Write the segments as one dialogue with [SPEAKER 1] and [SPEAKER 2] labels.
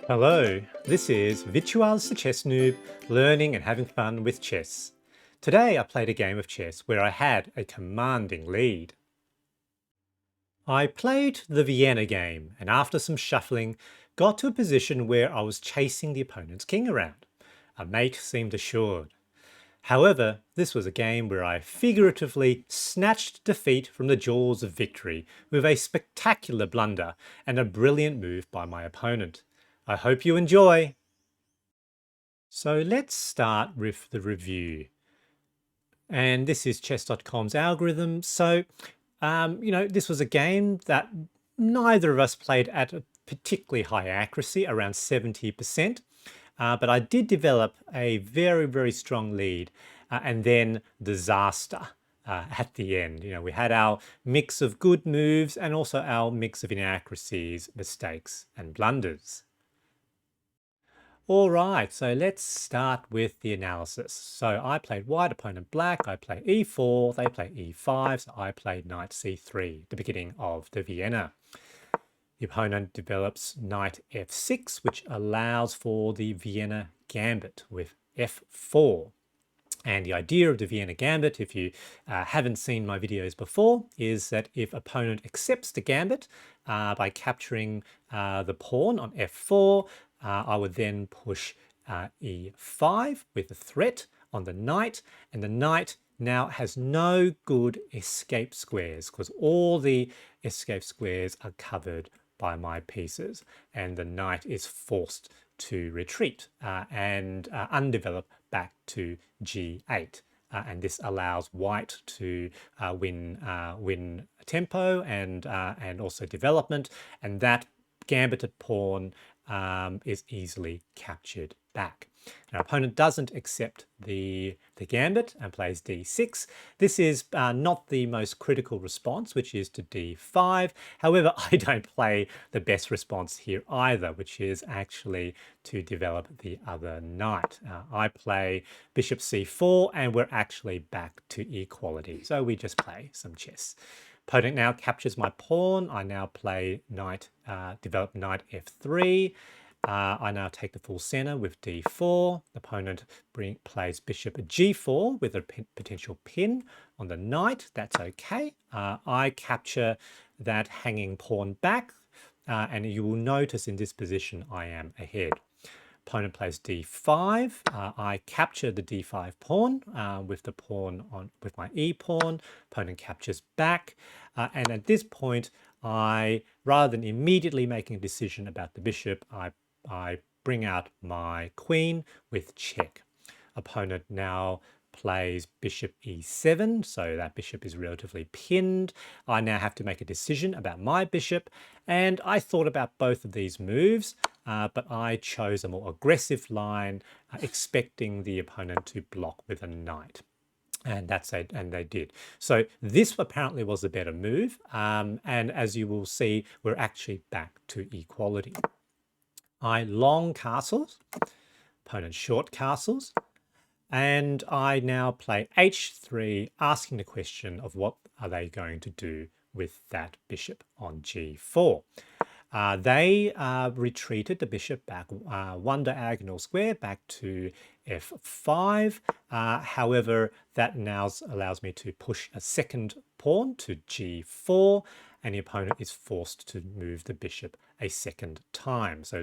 [SPEAKER 1] Hello, this is Virtuals the Chess Noob, learning and having fun with chess. Today I played a game of chess where I had a commanding lead. I played the Vienna game and after some shuffling got to a position where I was chasing the opponent's king around. A mate seemed assured. However, this was a game where I figuratively snatched defeat from the jaws of victory with a spectacular blunder and a brilliant move by my opponent. I hope you enjoy. So let's start with the review. And this is chess.com's algorithm. So, this was a game that neither of us played at a particularly high accuracy, around 70%. But I did develop a very, very strong lead and then disaster at the end. We had our mix of good moves and also our mix of inaccuracies, mistakes, and blunders. All right, so let's start with the analysis. So I played white, opponent black, I play e4, they play e5, so I played knight c3, the beginning of the Vienna. The opponent develops knight f6, which allows for the Vienna Gambit with f4. And the idea of the Vienna Gambit, if you haven't seen my videos before, is that if opponent accepts the gambit by capturing the pawn on f4, I would then push e5 with a threat on the knight, and the knight now has no good escape squares because all the escape squares are covered by my pieces, and the knight is forced to retreat and undevelop back to g8. And this allows white to win tempo and also development, and that gambited pawn is easily captured back. Now, opponent doesn't accept the gambit and plays d6. This is not the most critical response, which is to d5. However, I don't play the best response here either, which is actually to develop the other knight. I play bishop c4, and we're actually back to equality. So we just play some chess. Opponent now captures my pawn. I now play knight, develop knight f3. I now take the full center with d4. Opponent plays bishop g4 with a potential pin on the knight. That's okay. I capture that hanging pawn back, and you will notice in this position I am ahead. Opponent plays d5. I capture the d5 pawn with the pawn on with my e pawn. Opponent captures back, and at this point, rather than immediately making a decision about the bishop, I bring out my queen with check. Opponent now plays bishop e7, so that bishop is relatively pinned. I now have to make a decision about my bishop, and I thought about both of these moves, but I chose a more aggressive line, expecting the opponent to block with a knight. And they did. So this apparently was a better move, and as you will see, we're actually back to equality. I long castles, opponent short castles, and I now play h3, asking the question of what are they going to do with that bishop on g4. They retreated the bishop back one diagonal square back to f5. However, that now allows me to push a second pawn to g4, and the opponent is forced to move the bishop a second time, so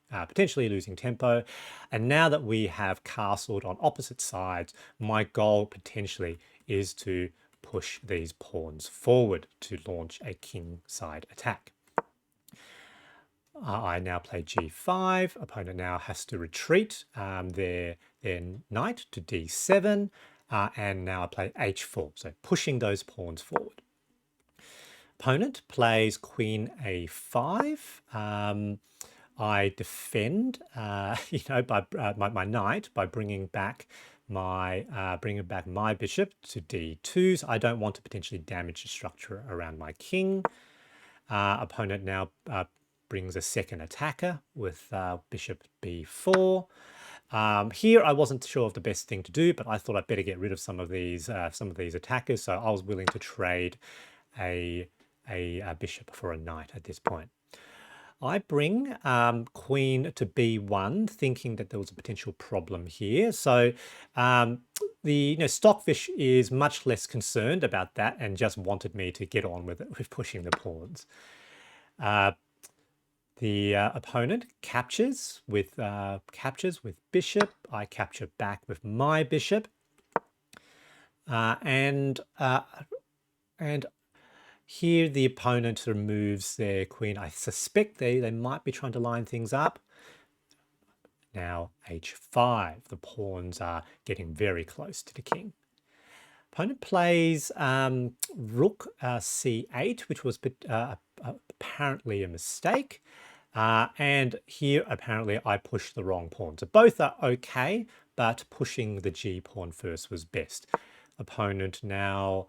[SPEAKER 1] potentially losing tempo. And now that we have castled on opposite sides, my goal potentially is to push these pawns forward to launch a king-side attack. I now play g5. Opponent now has to retreat their knight to d7, and now I play h4, so pushing those pawns forward. Opponent plays queen a5. I defend, by my knight by bringing back my bishop to d2. So I don't want to potentially damage the structure around my king. Opponent now brings a second attacker with bishop b4. Here I wasn't sure of the best thing to do, but I thought I'd better get rid of some of these attackers, so I was willing to trade a bishop for a knight at this point. I bring queen to b1, thinking that there was a potential problem here. So the stockfish is much less concerned about that and just wanted me to get on with it with pushing the pawns. The opponent captures with bishop. I capture back with my bishop, and here the opponent removes their queen. I suspect they might be trying to line things up. Now h5. The pawns are getting very close to the king. Opponent plays rook c8, which was apparently a mistake. And here, apparently, I pushed the wrong pawn. So both are okay, but pushing the g pawn first was best. Opponent now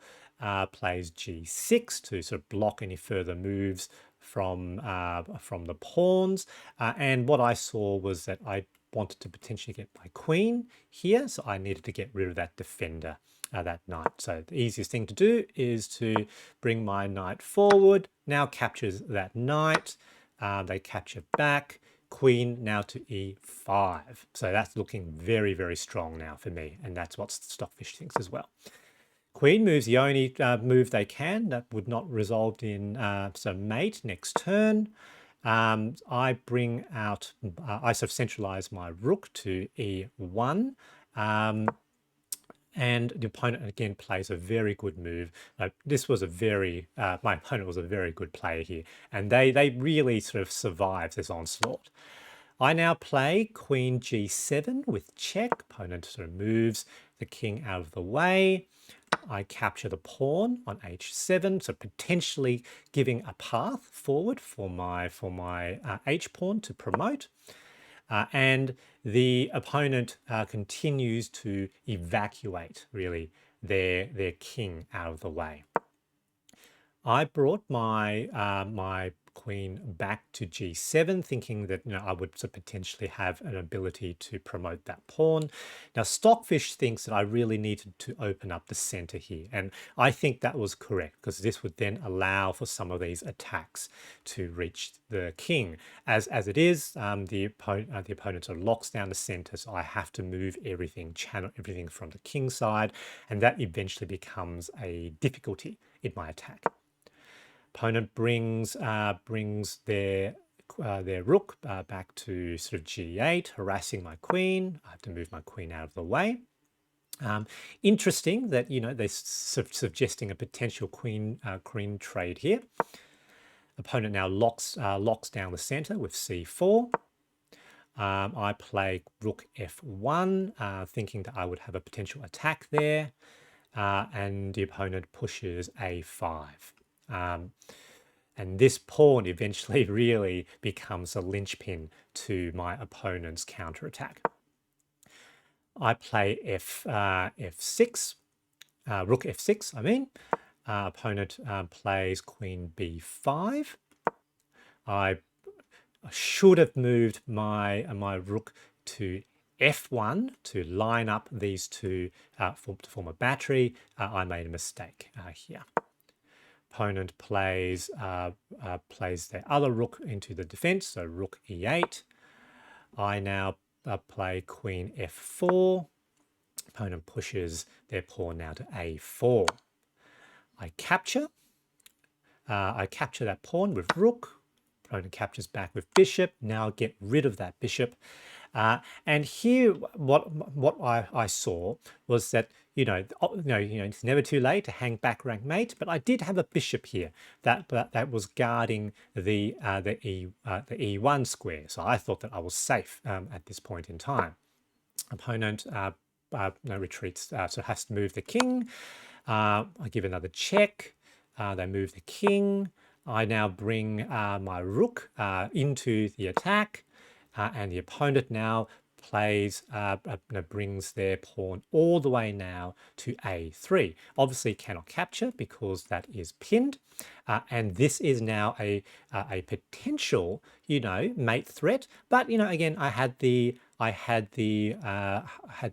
[SPEAKER 1] plays g6 to sort of block any further moves from the pawns. And what I saw was that I wanted to potentially get my queen here, so I needed to get rid of that defender, that knight. So the easiest thing to do is to bring my knight forward. Now captures that knight. They capture back. Queen now to e5. So that's looking very, very strong now for me, and that's what Stockfish thinks as well. Queen moves the only move they can. That would not result in some mate next turn. I bring out, I sort of centralize my rook to e1. And the opponent again plays a very good move. This was a very, my opponent was a very good player here, and they really sort of survived this onslaught. I now play queen g7 with check. Opponent sort of moves the king out of the way. I capture the pawn on h7, so potentially giving a path forward for my h pawn to promote. And the opponent continues to evacuate, really, their king out of the way. I brought my my queen back to g7, thinking that I would potentially have an ability to promote that pawn. Now, Stockfish thinks that I really needed to open up the center here, and I think that was correct, because this would then allow for some of these attacks to reach the king. As it is, the opponent sort of locks down the center, so I have to move everything, channel everything from the king side, and that eventually becomes a difficulty in my attack. Opponent brings their rook back to sort of g8, harassing my queen. I have to move my queen out of the way. Interesting that they're suggesting a potential queen trade here. Opponent now locks down the center with c4. I play rook f1, thinking that I would have a potential attack there, and the opponent pushes a5. And this pawn eventually really becomes a linchpin to my opponent's counterattack. I play f6, rook f6, I mean. Opponent plays queen b5. I should have moved my rook to f1 to line up these two to form a battery. I made a mistake here. Opponent plays their other rook into the defense, so rook e8. I now play queen f4. Opponent pushes their pawn now to a4. I capture that pawn with rook. Opponent captures back with bishop. Now get rid of that bishop. And here, what I saw was that it's never too late to hang back rank mate. But I did have a bishop here that was guarding the e1 square, so I thought that I was safe at this point in time. Opponent retreats, so has to move the king. I give another check. They move the king. I now bring my rook into the attack, and the opponent now brings their pawn all the way now to a3. Obviously cannot capture because that is pinned, and this is now a potential mate threat. But again, I had the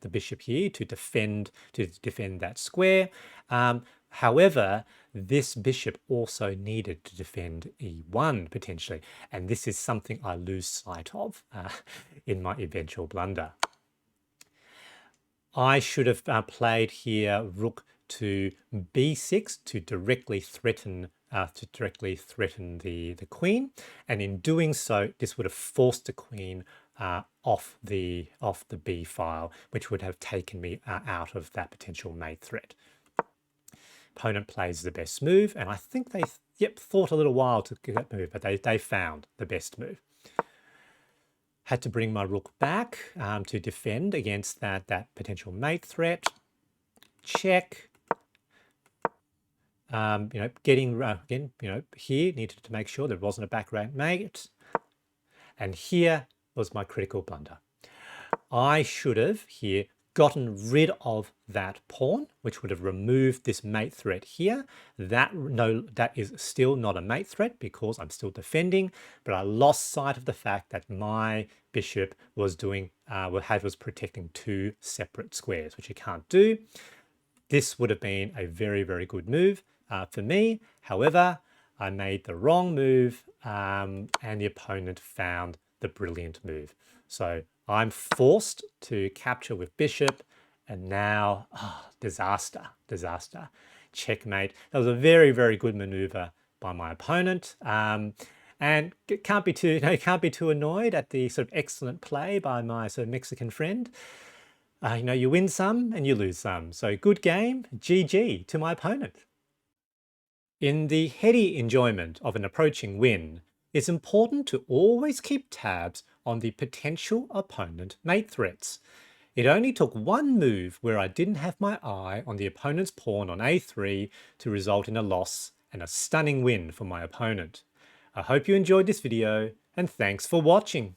[SPEAKER 1] bishop here to defend that square. However, this bishop also needed to defend e1 potentially, and this is something I lose sight of in my eventual blunder. I should have played here rook to b6 to directly threaten the queen, and in doing so, this would have forced the queen off the b file, which would have taken me out of that potential mate threat. Opponent plays the best move, and I think they thought a little while to get that move, but they found the best move. Had to bring my rook back to defend against that potential mate threat. Check. Getting again, here needed to make sure there wasn't a back rank mate, and here was my critical blunder. I should have here gotten rid of that pawn, which would have removed this mate threat here. That is still not a mate threat because I'm still defending, but I lost sight of the fact that my bishop was protecting two separate squares, which you can't do. This would have been a very, very good move for me. However, I made the wrong move and the opponent found the brilliant move. So I'm forced to capture with bishop, and now, disaster. Checkmate. That was a very, very good maneuver by my opponent. And can't be too annoyed at the sort of excellent play by my sort of Mexican friend. You win some and you lose some. So good game, GG to my opponent. In the heady enjoyment of an approaching win, it's important to always keep tabs on the potential opponent mate threats. It only took one move where I didn't have my eye on the opponent's pawn on a3 to result in a loss and a stunning win for my opponent. I hope you enjoyed this video, and thanks for watching.